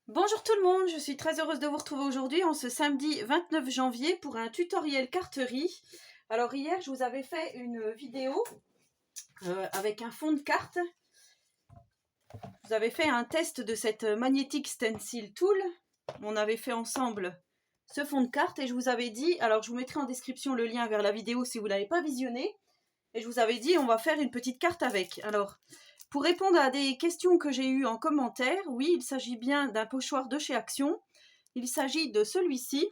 Bonjour tout le monde, je suis très heureuse de vous retrouver aujourd'hui en ce samedi 29 janvier pour un tutoriel carterie. Alors hier je vous avais fait une vidéo avec un fond de carte. Je vous avais fait un test de cette Magnetic Stencil Tool. On avait fait ensemble ce fond de carte et je vous avais dit, alors je vous mettrai en description le lien vers la vidéo si vous ne l'avez pas visionnée. Et je vous avais dit on va faire une petite carte avec. Alors pour répondre à des questions que j'ai eues en commentaire, oui, il s'agit bien d'un pochoir de chez Action. Il s'agit de celui-ci,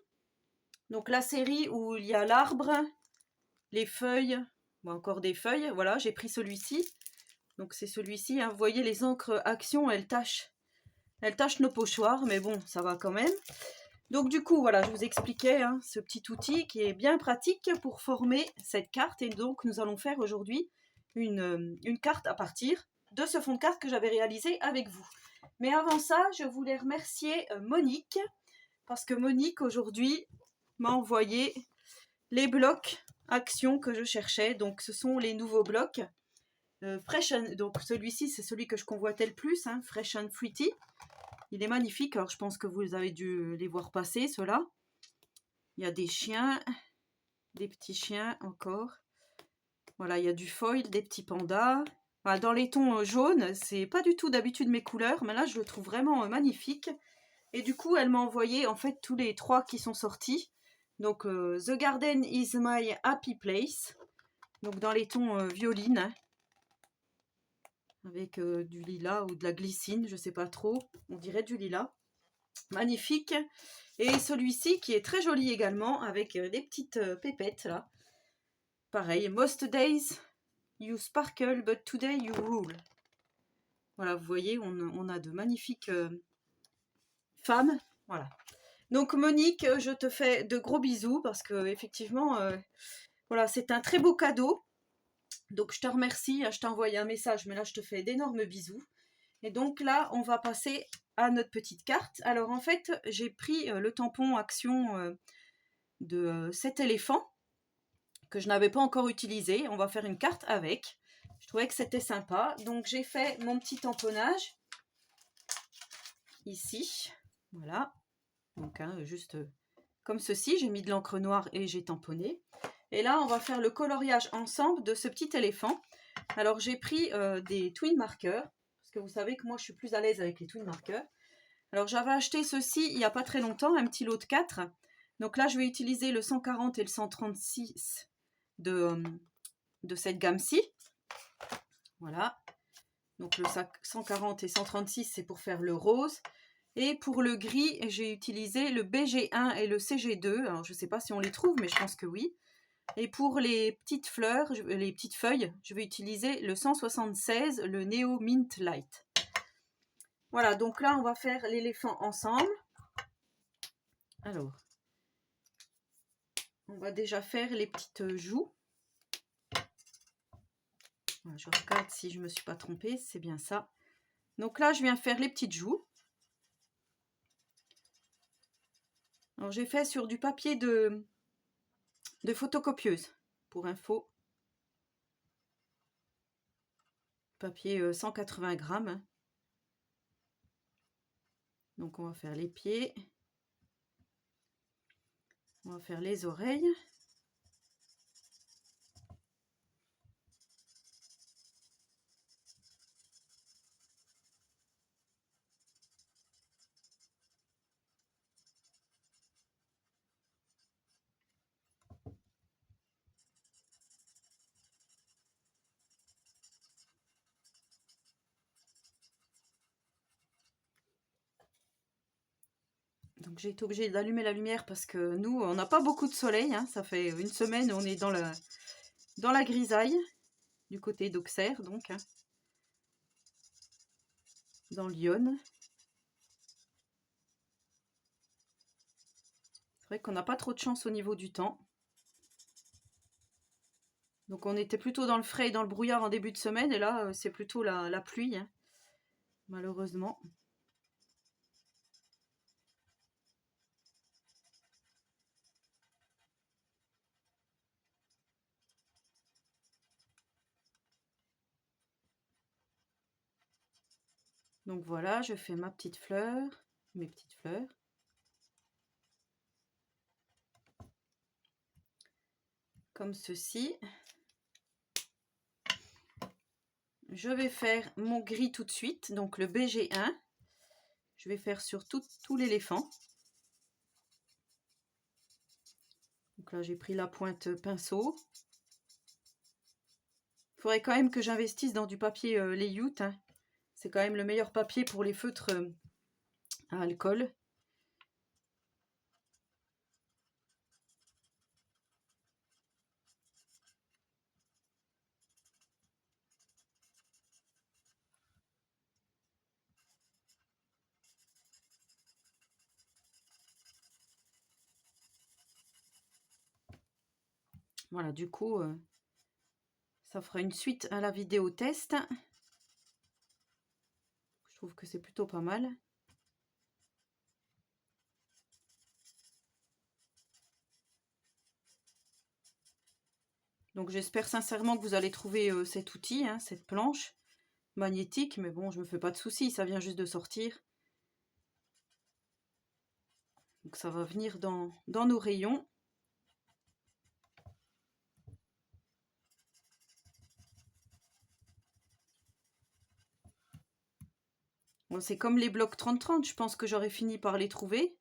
donc la série où il y a l'arbre, les feuilles, ou encore des feuilles, voilà, j'ai pris celui-ci. Donc c'est celui-ci, hein. Vous voyez les encres Action, elles tachent nos pochoirs, mais bon, ça va quand même. Donc du coup, voilà, je vous expliquais hein, ce petit outil qui est bien pratique pour former cette carte. Et donc nous allons faire aujourd'hui une carte à partir de ce fond de carte que j'avais réalisé avec vous. Mais avant ça, je voulais remercier Monique, parce que Monique aujourd'hui m'a envoyé les blocs Action que je cherchais. Donc ce sont les nouveaux blocs. Fresh and, donc celui-ci c'est celui que je convoitais le plus, hein, Fresh and Fruity. Il est magnifique, alors je pense que vous avez dû les voir passer, ceux-là. Il y a des chiens, des petits chiens encore. Voilà, il y a du foil, des petits pandas. Voilà, dans les tons jaunes, c'est pas du tout d'habitude mes couleurs, mais là je le trouve vraiment magnifique. Et du coup, elle m'a envoyé en fait tous les 3 qui sont sortis. Donc The Garden is my happy place. Donc dans les tons violines, hein, avec du lilas ou de la glycine, je sais pas trop. On dirait du lilas. Magnifique. Et celui-ci qui est très joli également, avec des petites pépettes là. Pareil, most days you sparkle, but today you rule. Voilà, vous voyez, on a de magnifiques femmes. Voilà. Donc Monique, je te fais de gros bisous parce que effectivement, voilà, c'est un très beau cadeau. Donc je te remercie, je t'ai envoyé un message, mais là je te fais d'énormes bisous. Et donc là, on va passer à notre petite carte. Alors en fait, j'ai pris le tampon Action de cet éléphant que je n'avais pas encore utilisé. On va faire une carte avec. Je trouvais que c'était sympa. Donc j'ai fait mon petit tamponnage ici. Voilà. Donc hein, juste comme ceci. J'ai mis de l'encre noire et j'ai tamponné. Et là, on va faire le coloriage ensemble de ce petit éléphant. Alors j'ai pris des twin markers. Parce que vous savez que moi je suis plus à l'aise avec les twin markers. Alors j'avais acheté ceci il n'y a pas très longtemps, un petit lot de 4. Donc là je vais utiliser le 140 et le 136 de cette gamme-ci. Voilà. Donc le 140 et 136 c'est pour faire le rose. Et pour le gris, j'ai utilisé le BG1 et le CG2. Alors je ne sais pas si on les trouve, mais je pense que oui. Et pour les petites fleurs, les petites feuilles, je vais utiliser le 176, le Neo Mint Light. Voilà, donc là, on va faire l'éléphant ensemble. Alors, on va déjà faire les petites joues. Voilà, je regarde si je ne me suis pas trompée, c'est bien ça. Donc là, je viens faire les petites joues. Alors, j'ai fait sur du papier de photocopieuse, pour info. Papier 180 grammes. Donc, on va faire les pieds. On va faire les oreilles. Donc j'ai été obligée d'allumer la lumière parce que nous, on n'a pas beaucoup de soleil. Hein. Ça fait une semaine, on est dans la grisaille, du côté d'Auxerre, donc, hein, dans l'Yonne. C'est vrai qu'on n'a pas trop de chance au niveau du temps. Donc on était plutôt dans le frais et dans le brouillard en début de semaine, et là, c'est plutôt la pluie, hein, malheureusement. Donc voilà, je fais ma petite fleur. mes petites fleurs. Comme ceci. Je vais faire mon gris tout de suite, donc le BG1. Je vais faire sur tout l'éléphant. Donc là, j'ai pris la pointe pinceau. Il faudrait quand même que j'investisse dans du papier layout. Hein. C'est quand même le meilleur papier pour les feutres à alcool. Voilà, du coup, ça fera une suite à la vidéo test. Je trouve que c'est plutôt pas mal. Donc j'espère sincèrement que vous allez trouver cet outil, hein, cette planche magnétique. Mais bon, je me fais pas de soucis, ça vient juste de sortir. Donc ça va venir dans nos rayons. Bon, c'est comme les blocs 30-30, je pense que j'aurais fini par les trouver.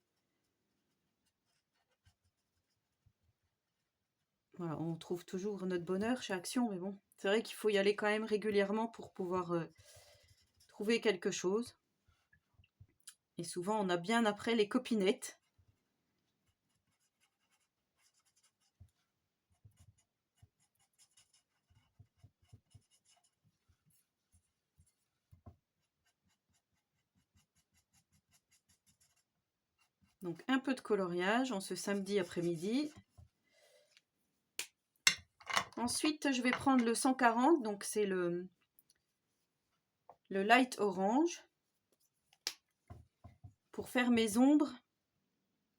Voilà, on trouve toujours notre bonheur chez Action, mais bon, c'est vrai qu'il faut y aller quand même régulièrement pour pouvoir trouver quelque chose. Et souvent, on a bien après les copinettes. Donc un peu de coloriage en ce samedi après-midi. Ensuite, je vais prendre le 140, donc c'est le light orange, pour faire mes ombres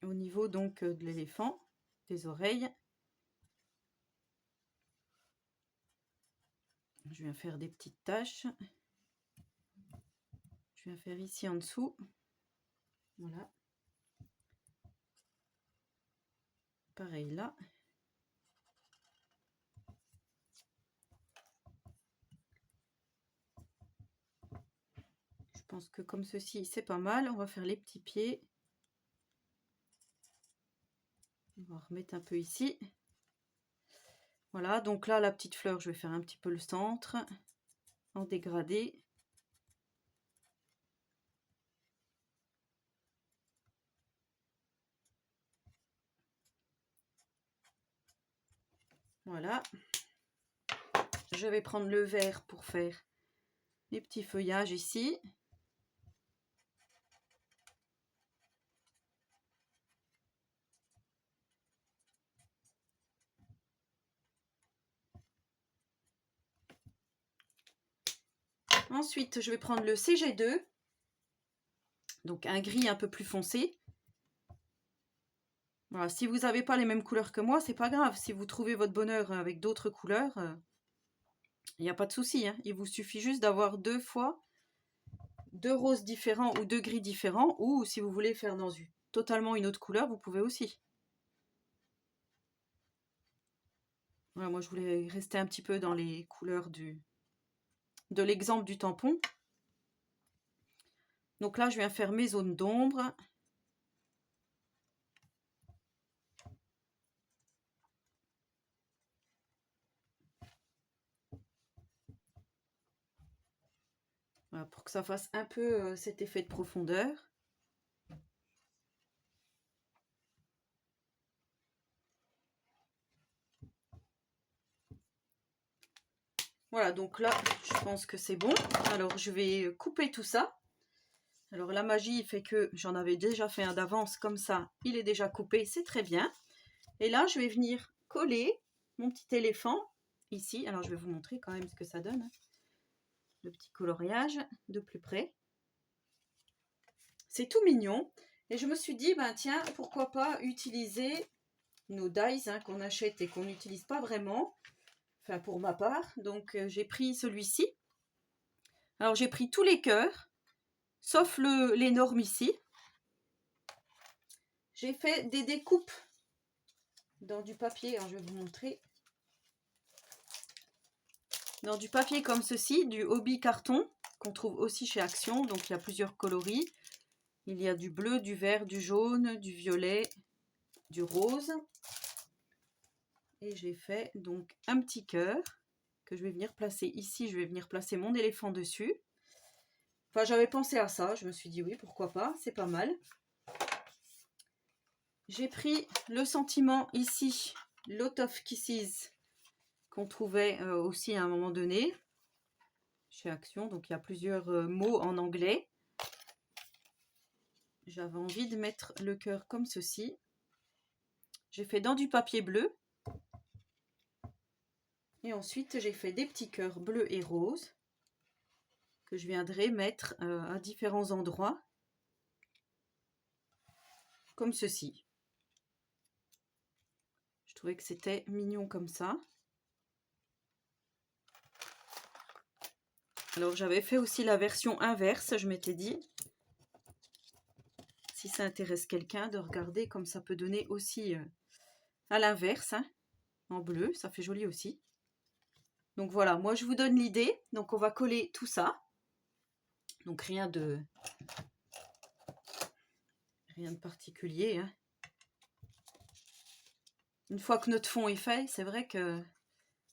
au niveau donc de l'éléphant, des oreilles. Je viens faire des petites taches. Je viens faire ici en dessous. Voilà. Pareil là. Je pense que comme ceci, c'est pas mal. On va faire les petits pieds. On va remettre un peu ici. Voilà, donc là, la petite fleur, je vais faire un petit peu le centre en dégradé. Voilà. Je vais prendre le vert pour faire les petits feuillages ici. Ensuite, je vais prendre le CG2, donc un gris un peu plus foncé. Voilà, si vous n'avez pas les mêmes couleurs que moi, c'est pas grave. Si vous trouvez votre bonheur avec d'autres couleurs, il n'y a pas de souci. Hein. Il vous suffit juste d'avoir deux roses différents ou deux gris différents. Ou si vous voulez faire dans totalement une autre couleur, vous pouvez aussi. Voilà, moi, je voulais rester un petit peu dans les couleurs de l'exemple du tampon. Donc là, je viens faire mes zones d'ombre. Voilà, pour que ça fasse un peu cet effet de profondeur. Voilà, donc là, je pense que c'est bon. Alors, je vais couper tout ça. Alors, la magie fait que j'en avais déjà fait un d'avance. Comme ça, il est déjà coupé. C'est très bien. Et là, je vais venir coller mon petit éléphant ici. Alors, je vais vous montrer quand même ce que ça donne. Le petit coloriage de plus près. C'est tout mignon. Et je me suis dit, ben tiens, pourquoi pas utiliser nos dies qu'on achète et qu'on n'utilise pas vraiment. Enfin, pour ma part. Donc, j'ai pris celui-ci. Alors, j'ai pris tous les cœurs, sauf les normes ici. J'ai fait des découpes dans du papier, alors je vais vous montrer. Dans du papier comme ceci, du hobby carton, qu'on trouve aussi chez Action, donc il y a plusieurs coloris. Il y a du bleu, du vert, du jaune, du violet, du rose. Et j'ai fait donc un petit cœur que je vais venir placer ici. Je vais venir placer mon éléphant dessus. Enfin, j'avais pensé à ça. Je me suis dit oui, pourquoi pas, c'est pas mal. J'ai pris le sentiment ici, Lot of Kisses, qu'on trouvait aussi à un moment donné chez Action. Donc il y a plusieurs mots en anglais. J'avais envie de mettre le cœur comme ceci. J'ai fait dans du papier bleu. Et ensuite, j'ai fait des petits cœurs bleus et roses que je viendrai mettre à différents endroits, comme ceci. Je trouvais que c'était mignon comme ça. Alors, j'avais fait aussi la version inverse, je m'étais dit, si ça intéresse quelqu'un, de regarder comme ça peut donner aussi à l'inverse, hein, en bleu, ça fait joli aussi. Donc voilà, moi je vous donne l'idée. Donc on va coller tout ça. Donc rien de particulier, hein. Une fois que notre fond est fait, c'est vrai que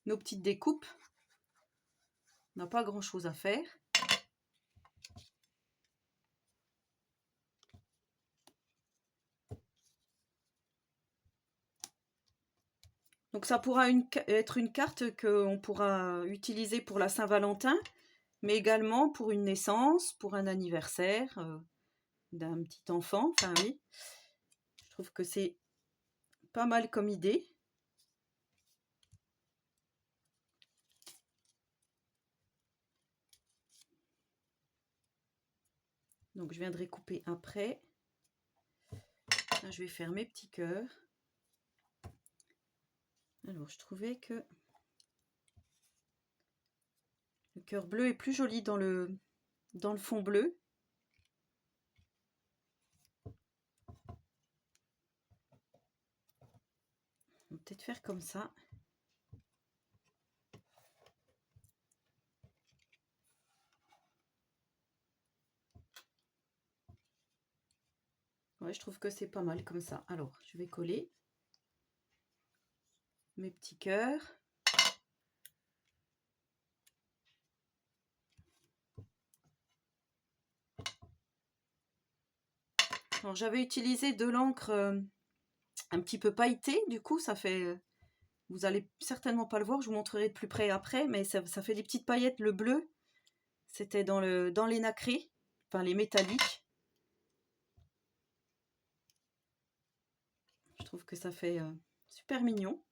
nos petites découpes, on n'a pas grand chose à faire. Donc ça pourra être une carte qu'on pourra utiliser pour la Saint-Valentin, mais également pour une naissance, pour un anniversaire d'un petit enfant. Enfin oui, je trouve que c'est pas mal comme idée. Donc je viendrai couper après. Là, je vais faire mes petits cœurs. Alors je trouvais que le cœur bleu est plus joli dans le fond bleu. On va peut-être faire comme ça. Ouais, je trouve que c'est pas mal comme ça. Alors, je vais coller mes petits cœurs. Alors, j'avais utilisé de l'encre un petit peu pailletée. Du coup, ça fait... vous allez certainement pas le voir, je vous montrerai de plus près après, mais ça fait des petites paillettes. Le bleu, c'était dans les nacrés, enfin les métalliques. Je trouve que ça fait super mignon.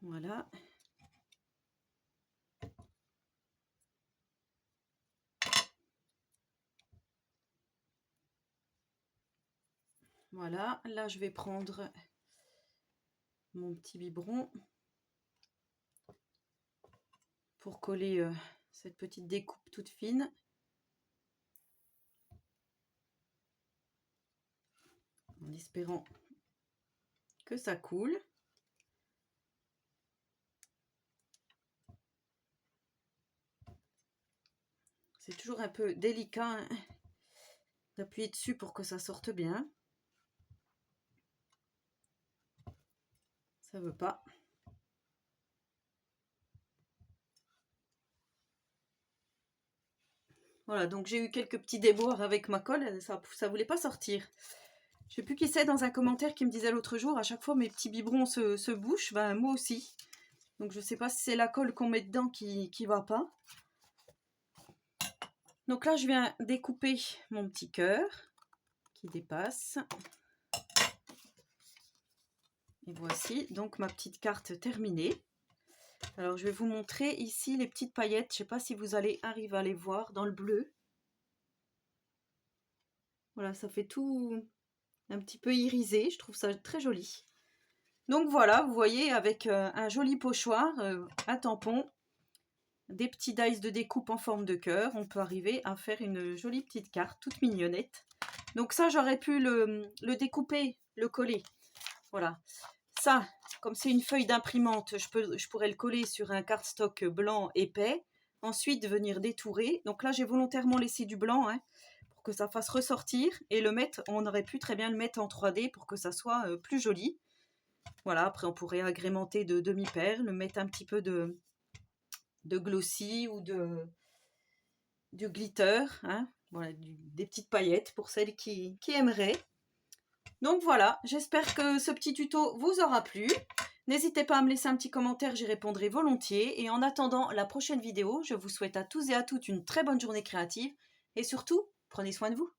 Voilà. Voilà, là je vais prendre mon petit biberon pour coller cette petite découpe toute fine. En espérant que ça coule. C'est toujours un peu délicat hein, d'appuyer dessus pour que ça sorte bien. Ça veut pas. Voilà, donc j'ai eu quelques petits déboires avec ma colle, ça voulait pas sortir. Je sais plus qui c'est dans un commentaire qui me disait l'autre jour, à chaque fois mes petits biberons se bouchent, ben moi aussi. Donc je sais pas si c'est la colle qu'on met dedans qui va pas. Donc là je viens découper mon petit cœur qui dépasse. Et voici donc ma petite carte terminée. Alors je vais vous montrer ici les petites paillettes, je sais pas si vous allez arriver à les voir dans le bleu. Voilà, ça fait tout un petit peu irisé. Je trouve ça très joli. Donc voilà, vous voyez, avec un joli pochoir, un tampon, des petits dice de découpe en forme de cœur, on peut arriver à faire une jolie petite carte, toute mignonnette. Donc ça, j'aurais pu le découper, le coller. Voilà. Ça, comme c'est une feuille d'imprimante, je pourrais le coller sur un cardstock blanc épais. Ensuite, venir détourer. Donc là, j'ai volontairement laissé du blanc pour que ça fasse ressortir. Et le mettre, on aurait pu très bien le mettre en 3D pour que ça soit plus joli. Voilà, après on pourrait agrémenter de demi-perles, mettre un petit peu de glossy ou du glitter. Voilà, des petites paillettes pour celles qui aimeraient. Donc voilà, j'espère que ce petit tuto vous aura plu. N'hésitez pas à me laisser un petit commentaire, j'y répondrai volontiers. Et en attendant la prochaine vidéo, je vous souhaite à tous et à toutes une très bonne journée créative. Et surtout, prenez soin de vous.